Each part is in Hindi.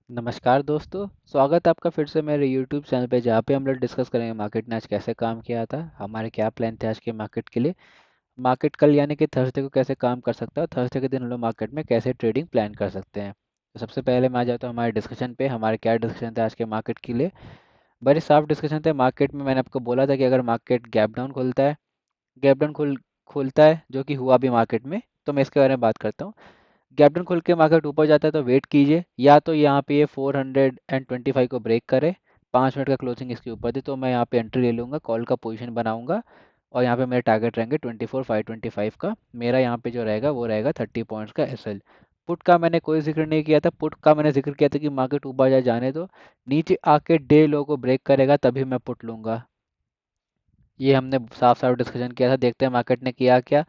नमस्कार दोस्तों। स्वागत है आपका फिर से मेरे YouTube चैनल पे, जहाँ पे हम लोग डिस्कस करेंगे मार्केट ने आज कैसे काम किया था, हमारे क्या प्लान थे आज के मार्केट के लिए। मार्केट कल यानी कि थर्सडे को कैसे काम कर सकता है और थर्सडे के दिन हम लोग मार्केट में कैसे ट्रेडिंग प्लान कर सकते हैं। तो सबसे पहले मैं आ जाता हूँ हमारे डिस्कशन पे। हमारे क्या डिस्कशन थे आज के मार्केट के लिए? बड़े साफ डिस्कशन थे। मार्केट में मैंने आपको बोला था कि अगर मार्केट गैप डाउन खुलता है, गैप डाउन खुलता है जो कि हुआ भी मार्केट में, तो मैं इसके बारे में बात करता हूँ। गैप खुल के मार्केट ऊपर जाता है तो वेट कीजिए, या तो यहाँ पे ये 425 को ब्रेक करे, 5 मिनट का क्लोजिंग इसके ऊपर दे, तो मैं यहाँ पे एंट्री ले लूँगा, कॉल का पोजीशन बनाऊंगा। और यहाँ पे मेरे टारगेट रहेंगे 24,525 का। मेरा यहाँ पे जो रहेगा वो रहेगा 30 पॉइंट्स का एसएल। पुट का मैंने कोई जिक्र नहीं किया था। पुट का मैंने जिक्र किया था कि मार्केट ऊपर जाए जाने दो, नीचे आके डे लो को ब्रेक करेगा तभी मैं पुट लूँगा। ये हमने साफ साफ डिस्कशन किया था। देखते हैं मार्केट ने किया क्या।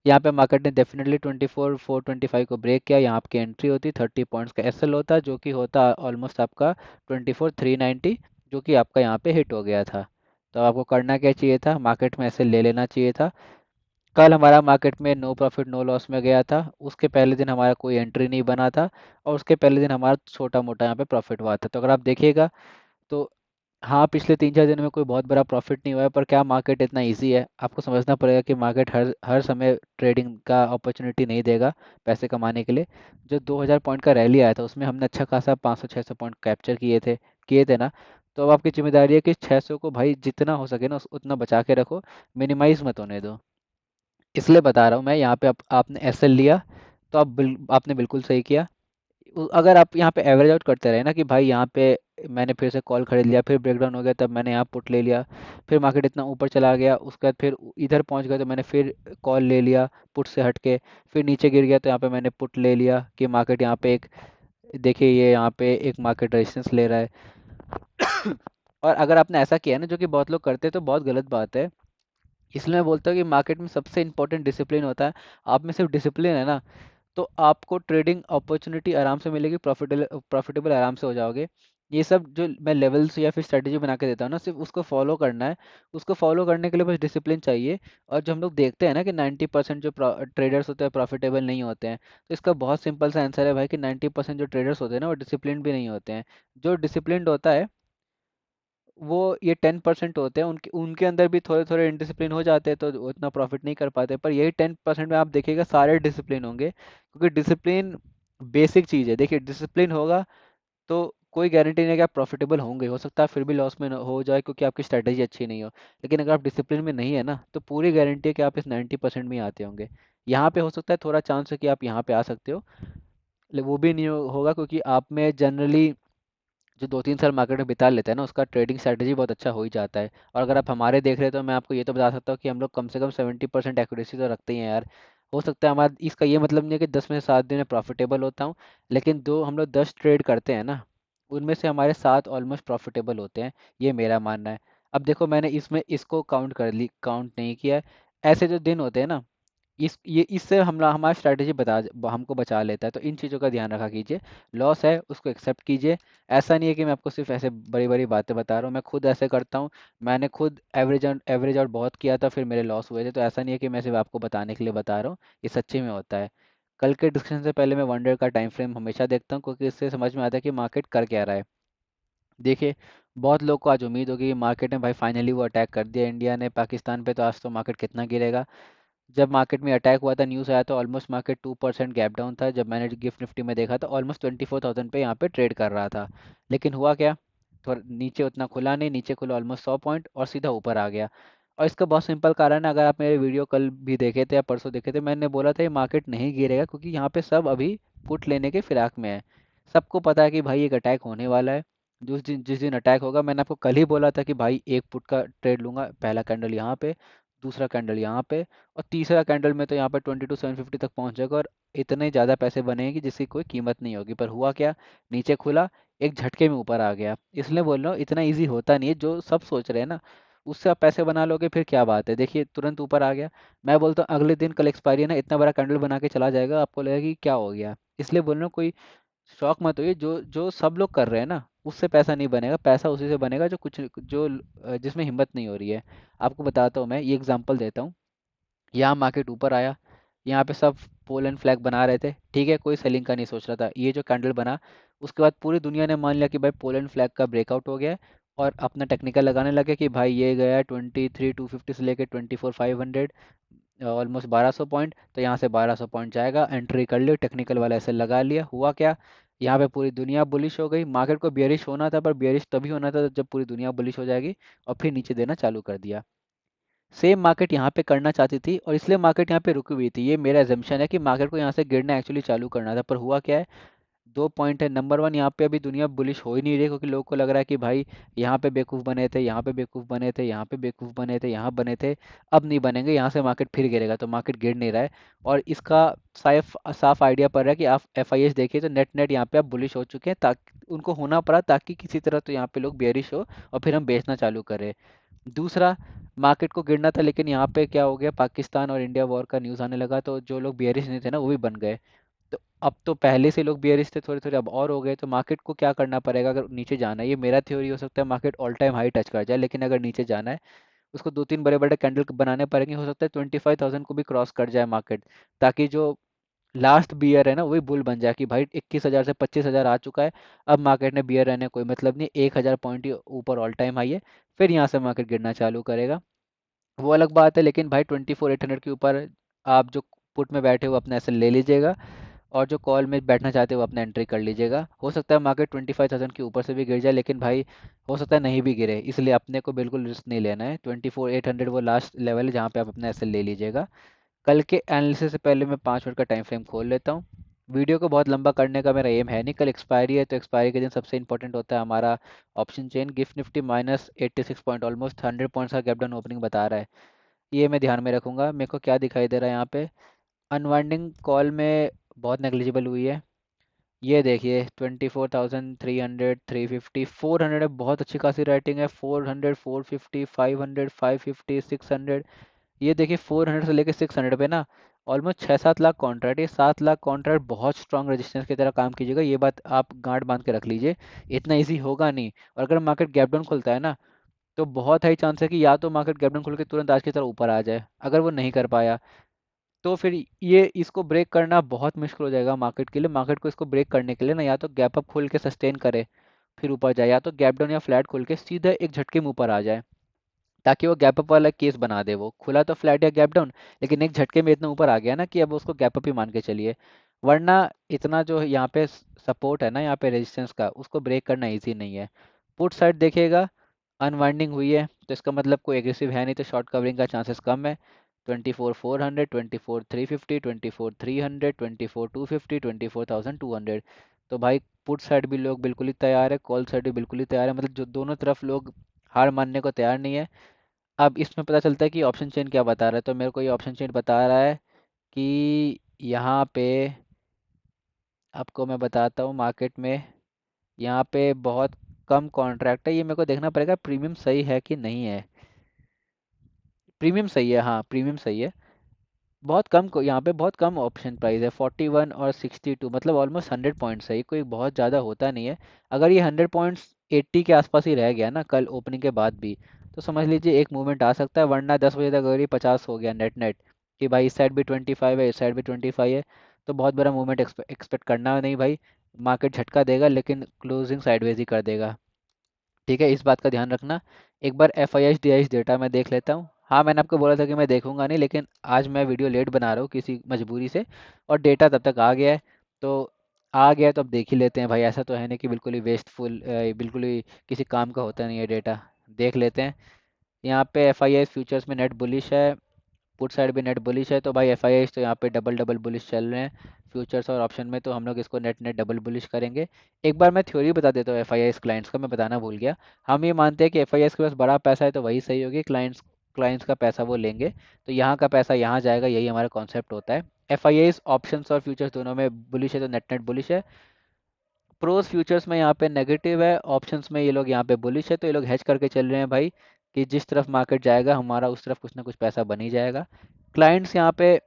यहाँ पे मार्केट ने डेफिनेटली 24,425 को ब्रेक किया। यहाँ आपकी एंट्री होती, 30 पॉइंट्स का एसएल होता, जो कि होता ऑलमोस्ट आपका 24,390, जो कि आपका यहाँ पे हिट हो गया था। तो आपको करना क्या चाहिए था? मार्केट में एसएल ले लेना चाहिए था। कल हमारा मार्केट में नो प्रॉफिट नो लॉस में गया था। उसके पहले दिन हमारा कोई एंट्री नहीं बना था, और उसके पहले दिन हमारा छोटा मोटा यहाँ पे प्रॉफिट हुआ था। तो अगर आप देखिएगा तो हाँ, पिछले 3-4 दिन में कोई बहुत बड़ा प्रॉफिट नहीं हुआ है, पर क्या मार्केट इतना इजी है? आपको समझना पड़ेगा कि मार्केट हर हर समय ट्रेडिंग का अपॉर्चुनिटी नहीं देगा पैसे कमाने के लिए। जो 2000 पॉइंट का रैली आया था उसमें हमने अच्छा खासा 500-600 पॉइंट कैप्चर किए थे ना। तो अब आपकी जिम्मेदारी है कि 600 को भाई जितना हो सके ना उतना बचा के रखो, मिनिमाइज मत होने दो। इसलिए बता रहा हूँ मैं। यहाँ पे आपने एसएल लिया तो आपने बिल्कुल सही किया। अगर आप यहाँ पे एवरेज आउट करते रहे ना कि भाई यहाँ पे मैंने फिर से कॉल खरीद लिया, फिर ब्रेकडाउन हो गया तब मैंने यहाँ पुट ले लिया, फिर मार्केट इतना ऊपर चला गया उसके बाद फिर इधर पहुँच गया तो मैंने फिर कॉल ले लिया पुट से हट के, फिर नीचे गिर गया तो यहाँ पे मैंने पुट ले लिया कि मार्केट यहाँ पे एक, देखिए ये यहाँ पे एक मार्केट रेजिस्टेंस ले रहा है। और अगर आपने ऐसा किया ना, जो कि बहुत लोग करते हैं, तो बहुत गलत बात है। इसलिए मैं बोलता हूँ कि मार्केट में सबसे इंपॉर्टेंट डिसिप्लिन होता है। आप में सिर्फ डिसिप्लिन है ना, तो आपको ट्रेडिंग अपॉर्चुनिटी आराम से मिलेगी, प्रॉफिटेबल प्रॉफिटेबल आराम से हो जाओगे। ये सब जो मैं लेवल्स या फिर स्ट्रेटजी बना के देता हूँ ना, सिर्फ उसको फॉलो करना है। उसको फॉलो करने के लिए बस डिसिप्लिन चाहिए। और जो हम लोग देखते हैं ना कि 90% जो ट्रेडर्स होते हैं प्रॉफिटेबल नहीं होते हैं, तो इसका बहुत सिंपल सा आंसर है भाई कि 90% जो ट्रेडर्स होते हैं ना वो डिसिप्लिन भी नहीं होते हैं। जो डिसिप्लिन्ड होता है वो ये 10% होते हैं, उनके उनके अंदर भी थोड़े थोड़े इनडिसिप्लिन हो जाते हैं तो वो उतना प्रॉफिट नहीं कर पाते। पर यही 10% में आप देखिएगा सारे डिसिप्लिन होंगे, क्योंकि डिसिप्लिन बेसिक चीज़ है। देखिए डिसिप्लिन होगा तो कोई गारंटी नहीं है कि आप प्रॉफिटेबल होंगे, हो सकता है फिर भी लॉस में हो जाए क्योंकि आपकी स्ट्रैटेजी अच्छी नहीं हो। लेकिन अगर आप डिसिप्लिन में नहीं है ना, तो पूरी गारंटी है कि आप इस 90% में ही आते होंगे। यहाँ पे हो सकता है थोड़ा चांस है कि आप यहाँ पे आ सकते हो, लेकिन वो भी नहीं होगा, क्योंकि आप में जनरली जो 2-3 साल मार्केट में बिता लेता है ना, उसका ट्रेडिंग स्ट्रैटेजी बहुत अच्छा हो ही जाता है। और अगर आप हमारे देख रहे हैं तो मैं आपको ये तो बता सकता हूँ कि हम लोग कम से कम 70% एक्यूरेसी तो रखते ही हैं यार। हो सकता है हमारा, इसका ये मतलब नहीं है कि 10 में से 7 दिन में प्रॉफिटेबल होता हूँ, लेकिन दो हम लोग 10 ट्रेड करते हैं ना, उनमें से हमारे 7 ऑलमोस्ट प्रॉफिटेबल होते हैं। ये मेरा मानना है। अब देखो मैंने इसमें इसको काउंट नहीं किया है। ऐसे जो दिन होते हैं ना, ये इससे हम हमारा स्ट्रैटेजी हमको बचा लेता है। तो इन चीज़ों का ध्यान रखा कीजिए। लॉस है उसको एक्सेप्ट कीजिए। ऐसा नहीं है कि मैं आपको सिर्फ ऐसे बड़ी बड़ी बातें बता रहा हूँ, मैं खुद ऐसे करता हूँ। मैंने खुद एवरेज आउट बहुत किया था, फिर मेरे लॉस हुए थे। तो ऐसा नहीं है कि मैं सिर्फ आपको बताने के लिए बता रहा हूँ, ये सच्ची में होता है। कल के डिस्कशन से पहले मैं 1 डे का टाइम फ्रेम हमेशा देखता हूँ, क्योंकि इससे समझ में आता है कि मार्केट कर क्या रहा है। देखिए, बहुत लोग को आज उम्मीद होगी कि मार्केट ने भाई फाइनली वो अटैक कर दिया इंडिया ने पाकिस्तान पे, तो आज तो मार्केट कितना गिरेगा। जब मार्केट में अटैक हुआ था, न्यूज़ आया था, ऑलमोस्ट मार्केट 2% गैप डाउन था। जब मैंने गिफ्ट निफ्टी में देखा था ऑलमोस्ट 24,000 पे यहाँ पे ट्रेड कर रहा था। लेकिन हुआ क्या? थोड़ा नीचे उतना खुला नहीं, नीचे खुला ऑलमोस्ट 100 पॉइंट और सीधा ऊपर आ गया। और इसका बहुत सिंपल कारण है, अगर आप मेरे वीडियो कल भी देखे थे या परसों देखे थे, मैंने बोला था ये मार्केट नहीं गिरेगा, क्योंकि यहाँ पे सब अभी पुट लेने के फिराक में है। सबको पता है कि भाई एक अटैक होने वाला है। जिस दिन अटैक होगा, मैंने आपको कल ही बोला था कि भाई एक पुट का ट्रेड लूंगा, पहला कैंडल यहाँ पे, दूसरा कैंडल यहाँ पे, और तीसरा कैंडल में तो यहाँ पर 22,750 तक पहुंच जाएगा, और इतने ज़्यादा पैसे बनेंगे जिसकी कोई कीमत नहीं होगी। पर हुआ क्या? नीचे खुला, एक झटके में ऊपर आ गया। इसलिए बोल रहा हूँ इतना इजी होता नहीं है जो सब सोच रहे हैं ना। उससे आप पैसे बना लोगे फिर क्या बात है? देखिए तुरंत ऊपर आ गया। मैं बोलता हूँ अगले दिन कल एक्सपायरी है ना, इतना बड़ा कैंडल बना के चला जाएगा, आपको लगेगा कि क्या हो गया। इसलिए बोल रहा हूँ कोई शौक मत होइए। जो जो सब लोग कर रहे हैं ना, उससे पैसा नहीं बनेगा। पैसा उसी से बनेगा जो कुछ जो जिसमें हिम्मत नहीं हो रही है। आपको बताता हूँ, मैं ये एग्जांपल देता हूँ। यहाँ मार्केट ऊपर आया, यहाँ पे सब पोल एंड फ्लैग बना रहे थे, ठीक है, कोई सेलिंग का नहीं सोच रहा था। ये जो कैंडल बना, उसके बाद पूरी दुनिया ने मान लिया कि भाई पोल एंड फ्लैग का ब्रेकआउट हो गया है, और अपना टेक्निकल लगाने लगे कि भाई ये गया 23,250 से लेकर 24,500, ऑलमोस्ट 1200 पॉइंट, तो यहाँ से 1200 पॉइंट जाएगा, एंट्री कर ली, टेक्निकल वाला ऐसे लगा लिया। हुआ क्या, यहाँ पे पूरी दुनिया बुलिश हो गई। मार्केट को बियरिश होना था, पर बियरिश तभी होना था जब पूरी दुनिया बुलिश हो जाएगी, और फिर नीचे देना चालू कर दिया। सेम मार्केट यहाँ पे करना चाहती थी, और इसलिए मार्केट यहाँ पे रुकी हुई थी। ये मेरा एजम्पशन है कि मार्केट को यहाँ से गिरना एक्चुअली चालू करना था, पर हुआ क्या है, दो पॉइंट है। नंबर वन, यहाँ पे अभी दुनिया बुलिश हो ही नहीं रही, क्योंकि लोगों को लग रहा है कि भाई यहाँ पे बेवकूफ़ बने थे, यहाँ पे बेवकूफ़ बने थे, यहाँ पे बेवकूफ़ बने थे, यहाँ बने थे, अब नहीं बनेंगे, यहाँ से मार्केट फिर गिरेगा, तो मार्केट गिर नहीं रहा है। और इसका साफ साफ आइडिया पड़ रहा है कि आप FIS देखिए तो नेट नेट यहाँ पे आप बुलिश हो चुके हैं, ताकि उनको होना पड़ा, ताकि किसी तरह तो यहाँ पे लोग बेयरिश हो, और फिर हम बेचना चालू करें। दूसरा, मार्केट को गिरना था, लेकिन यहाँ पे क्या हो गया, पाकिस्तान और इंडिया वॉर का न्यूज़ आने लगा, तो जो लोग बेयरिश नहीं थे ना, वो भी बन गए। तो अब तो पहले से लोग बियरिश थे, थोड़े थोड़े अब और हो गए, तो मार्केट को क्या करना पड़ेगा, अगर नीचे जाना है, ये मेरा थ्योरी हो सकता है, market all time high touch कर जाए, लेकिन अगर नीचे जाना है, उसको दो तीन बड़े बड़े कैंडल बनाने पड़ेंगे, हो सकता है 25,000 को भी क्रॉस कर जाए मार्केट, ताकि जो लास्ट बियर है ना, वही बुल बन जाए कि भाई 21,000 से 25,000 आ चुका है, अब मार्केट ने बियर रहने कोई मतलब नहीं, 1,000 पॉइंट ही ऊपर ऑल टाइम हाई है, फिर यहाँ से मार्केट गिरना चालू करेगा। वो अलग बात है, लेकिन भाई 24,800 के ऊपर आप जो पुट में बैठे हो अपने ऐसे ले लीजिएगा, और जो कॉल में बैठना चाहते हो अपना एंट्री कर लीजिएगा। हो सकता है मार्केट 25,000 के ऊपर से भी गिर जाए, लेकिन भाई हो सकता है नहीं भी गिरे, इसलिए अपने को बिल्कुल रिस्क नहीं लेना है। 24,800 वो लास्ट लेवल है जहाँ पे आप अपना ऐसे ले लीजिएगा। कल के एनालिसिस से पहले मैं 5 मिनट का टाइम फ्रेम खोल लेता हूँ। वीडियो को बहुत लंबा करने का मेरा एम है नहीं, कल एक्सपायरी है, तो एक्सपायरी के दिन सबसे इंपॉर्टेंट होता है हमारा option chain. Gift Nifty -86 point, almost 100 points का गैप डाउन ओपनिंग बता रहा है, ये मैं ध्यान में रखूंगा। मेरे को क्या दिखाई दे रहा है यहाँ पे, अनवाइंडिंग कॉल में बहुत नेग्लिजिबल हुई है। ये देखिए 24,300, 350, 400 है, बहुत अच्छी खासी राइटिंग है। 400, 450, 500, 550, 600, ये देखिए 400 से लेके 600 पे ना ऑलमोस्ट 6-7 लाख कॉन्ट्रैक्ट, ये 7 लाख कॉन्ट्रैक्ट बहुत स्ट्रॉन्ग रेजिस्टेंस की तरह काम कीजिएगा, ये बात आप गांठ बांध के रख लीजिए। इतना इजी होगा नहीं, और अगर मार्केट गैप डाउन खुलता है ना, तो बहुत हाई चांस है कि या तो मार्केट गैप डाउन खुल के तुरंत आज की तरह ऊपर आ जाए। अगर वो नहीं कर पाया, तो फिर ये इसको ब्रेक करना बहुत मुश्किल हो जाएगा मार्केट के लिए। मार्केट को इसको ब्रेक करने के लिए ना, या तो गैप अप खोल के सस्टेन करे फिर ऊपर जाए, या तो गैप डाउन या फ्लैट खोल के सीधा एक झटके में ऊपर आ जाए, ताकि वो गैप अप वाला केस बना दे। वो खुला तो फ्लैट या गैप डाउन, लेकिन एक झटके में इतना ऊपर आ गया ना कि अब उसको गैप अप ही मान के चलिए। वरना इतना जो यहाँ पे सपोर्ट है ना, यहाँ पे रेजिस्टेंस का, उसको ब्रेक करना इजी नहीं है। पुट साइड देखिएगा, अनवाइंडिंग हुई है, तो इसका मतलब कोई एग्रेसिव है नहीं, तो शॉर्ट कवरिंग का चांसेस कम है। 24,400, 24,350, 24,300, 24,250, 24,200, तो भाई पुट साइड भी लोग बिल्कुल ही तैयार है, कॉल साइड भी बिल्कुल ही तैयार है, मतलब जो दोनों तरफ लोग हार मानने को तैयार नहीं है। अब इसमें पता चलता है कि ऑप्शन चेन क्या बता रहा है, तो मेरे को ये ऑप्शन चेन बता रहा है कि यहाँ पे आपको मैं बताता हूँ मार्केट में, यहाँ पे बहुत कम कॉन्ट्रैक्ट है, ये मेरे को देखना पड़ेगा प्रीमियम सही है कि नहीं है। प्रीमियम सही है, हाँ प्रीमियम सही है। बहुत कम को यहाँ पे बहुत कम ऑप्शन प्राइस है, 41 और 62, मतलब ऑलमोस्ट 100 पॉइंट्स है, ये कोई बहुत ज़्यादा होता नहीं है। अगर ये 100 पॉइंट्स 80 के आसपास ही रह गया ना कल ओपनिंग के बाद भी, तो समझ लीजिए एक मूवमेंट आ सकता है, वरना 10 बजे तक अगर ये 50 हो गया नेट नेट, कि भाई इस साइड भी 25 है, इस साइड भी 25 है, तो बहुत बड़ा मूवमेंट एक्सपेक्ट करना नहीं भाई। मार्केट झटका देगा, लेकिन क्लोजिंग साइडवेज ही कर देगा, ठीक है, इस बात का ध्यान रखना। एक बार FIS DIS डेटा मैं देख लेता हूँ। हाँ, मैंने आपको बोला था कि मैं देखूंगा नहीं, लेकिन आज मैं वीडियो लेट बना रहा हूँ किसी मजबूरी से, और डेटा तब तक आ गया है, तो आ गया है तो अब देख ही लेते हैं भाई। ऐसा तो है नहीं कि बिल्कुल ही वेस्टफुल, बिल्कुल ही किसी काम का होता नहीं है डेटा। देख लेते हैं। यहाँ पे FIS फ्यूचर्स में नेट बुलिश है, पुट साइड भी नेट बुलिश है, तो भाई FIS तो यहाँ पे डबल डबल बुलिश चल रहे हैं। फ्यूचर्स और ऑप्शन में तो हम लोग इसको नेट नेट डबल बुलिश करेंगे। एक बार मैं थ्योरी बता देता हूँ FIS क्लाइंट्स का, मैं बताना भूल गया। हम ये मानते हैं कि FIS के पास बड़ा पैसा है, तो वही सही होगी, क्लाइंट्स क्लाइंट्स का पैसा वो लेंगे, तो यहाँ का पैसा यहाँ जाएगा, यही हमारा कॉन्सेप्ट होता है। FIS ऑप्शंस और फ्यूचर्स दोनों में बुलिश है, तो नेट नेट बुलिश है। प्रोज फ्यूचर्स में यहाँ पे नेगेटिव है, ऑप्शंस में ये लोग यहाँ पे बुलिश है, तो ये लोग हेज करके चल रहे हैं भाई, कि जिस तरफ मार्केट जाएगा हमारा उस तरफ कुछ ना कुछ पैसा बन ही जाएगा। क्लाइंट्स यहाँ पे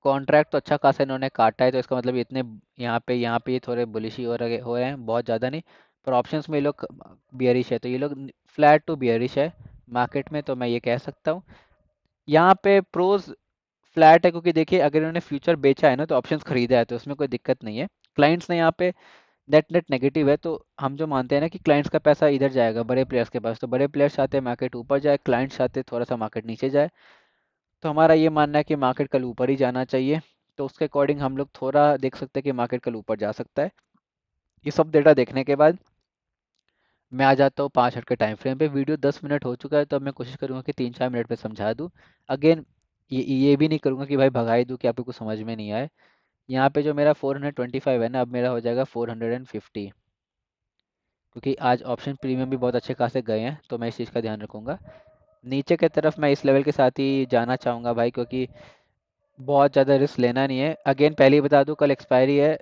कॉन्ट्रैक्ट तो अच्छा खासा इन्होंने काटा है, तो इसका मतलब इतने यहाँ पे ये थोड़े बुलिश ही हो रहे हैं, बहुत ज़्यादा नहीं। पर ऑप्शंस में ये लोग बियरिश है, तो ये लोग फ्लैट टू बियरिश है मार्केट में, तो मैं ये कह सकता हूँ। यहाँ पे प्रोज फ्लैट है क्योंकि देखिए अगर इन्होंने फ्यूचर बेचा है ना तो ऑप्शंस खरीदा है तो उसमें कोई दिक्कत नहीं है। क्लाइंट्स ने यहाँ पे नेट नेट नेगेटिव है, तो हम जो मानते हैं ना कि क्लाइंट्स का पैसा इधर जाएगा बड़े प्लेयर्स के पास, तो बड़े प्लेयर्स चाहते हैं मार्केट ऊपर जाए, क्लाइंट्स चाहते हैं थोड़ा सा मार्केट नीचे जाए। तो हमारा ये मानना है कि मार्केट कल ऊपर ही जाना चाहिए। तो उसके अकॉर्डिंग हम लोग थोड़ा देख सकते हैं कि मार्केट कल ऊपर जा सकता है। ये सब डेटा देखने के बाद मैं आ जाता हूँ 5 मिनट के टाइम फ्रेम पे। वीडियो 10 मिनट हो चुका है तो अब मैं कोशिश करूँगा कि 3-4 मिनट में समझा दूँ। अगेन ये भी नहीं करूँगा कि भाई भगा ही दूँ कि आपको कुछ समझ में नहीं आए। यहाँ पे जो मेरा 425 है ना, अब मेरा हो जाएगा 450, क्योंकि आज ऑप्शन प्रीमियम भी बहुत अच्छे खासे गए हैं तो मैं इस चीज़ का ध्यान रखूंगा। नीचे की तरफ मैं इस लेवल के साथ ही जाना चाहूँगा भाई, क्योंकि बहुत ज़्यादा रिस्क लेना नहीं है। अगेन पहले ही बता दूँ कल एक्सपायरी है।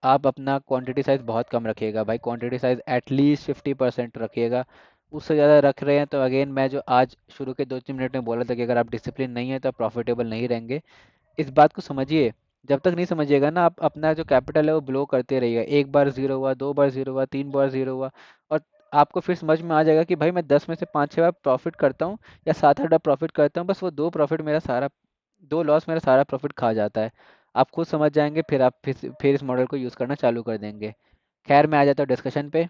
आप अपना क्वांटिटी साइज़ बहुत कम रखिएगा भाई, क्वांटिटी साइज़ एटलीस्ट 50% रखिएगा। उससे ज़्यादा रख रहे हैं तो अगेन मैं जो आज शुरू के 2-3 मिनट में बोला था कि अगर आप डिसिप्लिन नहीं है तो आप प्रॉफिटेबल नहीं रहेंगे। इस बात को समझिए। जब तक नहीं समझिएगा ना, आप अपना जो कैपिटल है वो ब्लो करते रहिएगा। एक बार ज़ीरो हुआ, 2 बार ज़ीरो हुआ, 3 बार ज़ीरो हुआ, और आपको फिर समझ में आ जाएगा कि भाई मैं 10 में से 5-6 बार प्रॉफिट करता हूँ या 7-8 बार प्रॉफिट करता हूँ, बस वो दो प्रॉफिट मेरा सारा, दो लॉस मेरा सारा प्रॉफिट खा जाता है। आप खुद समझ जाएंगे, फिर आप फिर इस मॉडल को यूज़ करना चालू कर देंगे। खैर मैं आ जाता हूँ डिस्कशन पे।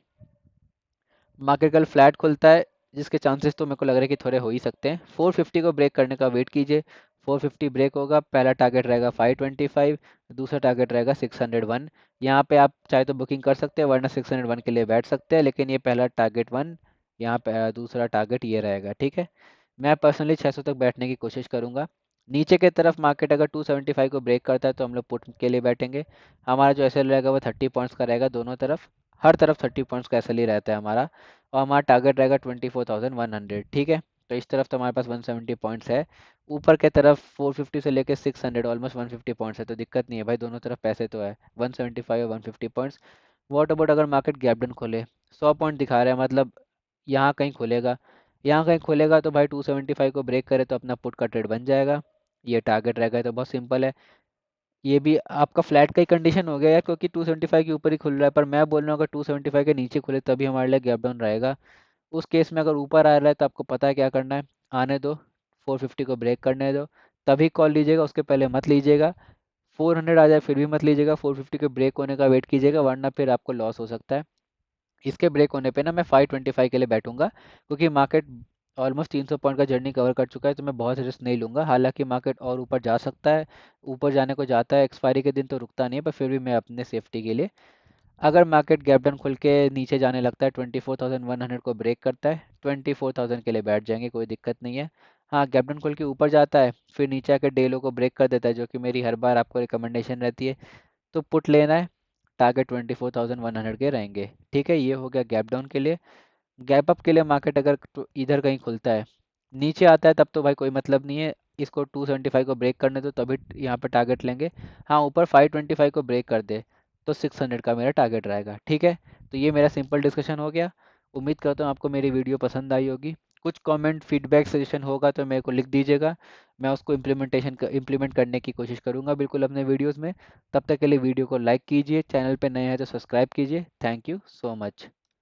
मार्केट कल फ्लैट खुलता है, जिसके चांसेस तो मेरे को लग रहा है कि थोड़े हो ही सकते हैं। 450 को ब्रेक करने का वेट कीजिए। 450 ब्रेक होगा, पहला टारगेट रहेगा 525, दूसरा टारगेट रहेगा 601। यहाँ पे आप चाहे तो बुकिंग कर सकते हैं, वरना 601 के लिए बैठ सकते हैं, लेकिन ये पहला टारगेट वन, यहाँ पे दूसरा टारगेट ये रहेगा, ठीक है। मैं पर्सनली 600 तक बैठने की कोशिश करूंगा। नीचे की तरफ मार्केट अगर 275 को ब्रेक करता है तो हम लोग पुट के लिए बैठेंगे। हमारा जो एसएल रहेगा वो 30 पॉइंट्स का रहेगा दोनों तरफ। हर तरफ 30 पॉइंट्स का एसएल ही रहता है हमारा। और हमारा टारगेट रहेगा 24,100, ठीक है। तो इस तरफ तो हमारे पास 170 पॉइंट्स है। ऊपर के तरफ 450 से लेके 600 ऑलमोस्ट 150 पॉइंट्स है, तो दिक्कत नहीं है भाई, दोनों तरफ पैसे तो है। 175 और 150 पॉइंट्स। वॉट अबाउट अगर मार्केट गैप डाउन खोले, 100 पॉइंट दिखा रहा है, मतलब यहाँ कहीं खुलेगा, यहाँ कहीं खुलेगा तो भाई 275 को ब्रेक करे तो अपना पुट का ट्रेड बन जाएगा। ये टारगेट रहेगा, तो बहुत सिंपल है। ये भी आपका फ्लैट का ही कंडीशन हो गया यार, क्योंकि 275 के ऊपर ही खुल रहा है, पर मैं बोल रहा हूँ अगर 275 के नीचे खुले तभी हमारे लिए गैप डाउन रहेगा। उस केस में अगर ऊपर आ रहा है तो आपको पता है क्या करना है। आने दो, 450 को ब्रेक करने दो, तभी कॉल लीजिएगा, उसके पहले मत लीजिएगा। 400 आ जाए फिर भी मत लीजिएगा, 450 के ब्रेक होने का वेट कीजिएगा, वरना फिर आपको लॉस हो सकता है। इसके ब्रेक होने पे ना मैं 525 के लिए बैठूंगा, क्योंकि मार्केट ऑलमोस्ट 300 पॉइंट का जर्नी कवर कर चुका है, तो मैं बहुत रिस्क नहीं लूंगा। हालांकि मार्केट और ऊपर जा सकता है, ऊपर जाने को जाता है, एक्सपायरी के दिन तो रुकता नहीं है, पर फिर भी मैं अपने सेफ्टी के लिए, अगर मार्केट गैप डाउन खुल के नीचे जाने लगता है, 24,100 को ब्रेक करता है, 24,000 के लिए बैठ जाएंगे, कोई दिक्कत नहीं है। हाँ, गैप डाउन खुल के ऊपर जाता है फिर नीचे आकर डेलो को ब्रेक कर देता है, जो कि मेरी हर बार आपको रिकमेंडेशन रहती है, तो पुट लेना है। टारगेट 24,100 के रहेंगे, ठीक है। ये हो गया गैप डाउन के लिए। गैप अप के लिए मार्केट अगर इधर कहीं खुलता है, नीचे आता है, तब तो भाई कोई मतलब नहीं है। इसको 275 को ब्रेक करने दो तभी यहाँ पर टारगेट लेंगे। हाँ, ऊपर 525 को ब्रेक कर दे तो 600 का मेरा टारगेट रहेगा, ठीक है। तो ये मेरा सिंपल डिस्कशन हो गया। उम्मीद करता हूँ आपको मेरी वीडियो पसंद आई होगी। कुछ कमेंट फीडबैक सजेशन होगा तो मेरे को लिख दीजिएगा। मैं उसको इम्प्लीमेंट करने की कोशिश करूँगा बिल्कुल अपने वीडियोज़ में। तब तक के लिए वीडियो को लाइक कीजिए, चैनल पे नए हैं तो सब्सक्राइब कीजिए। Thank you so much.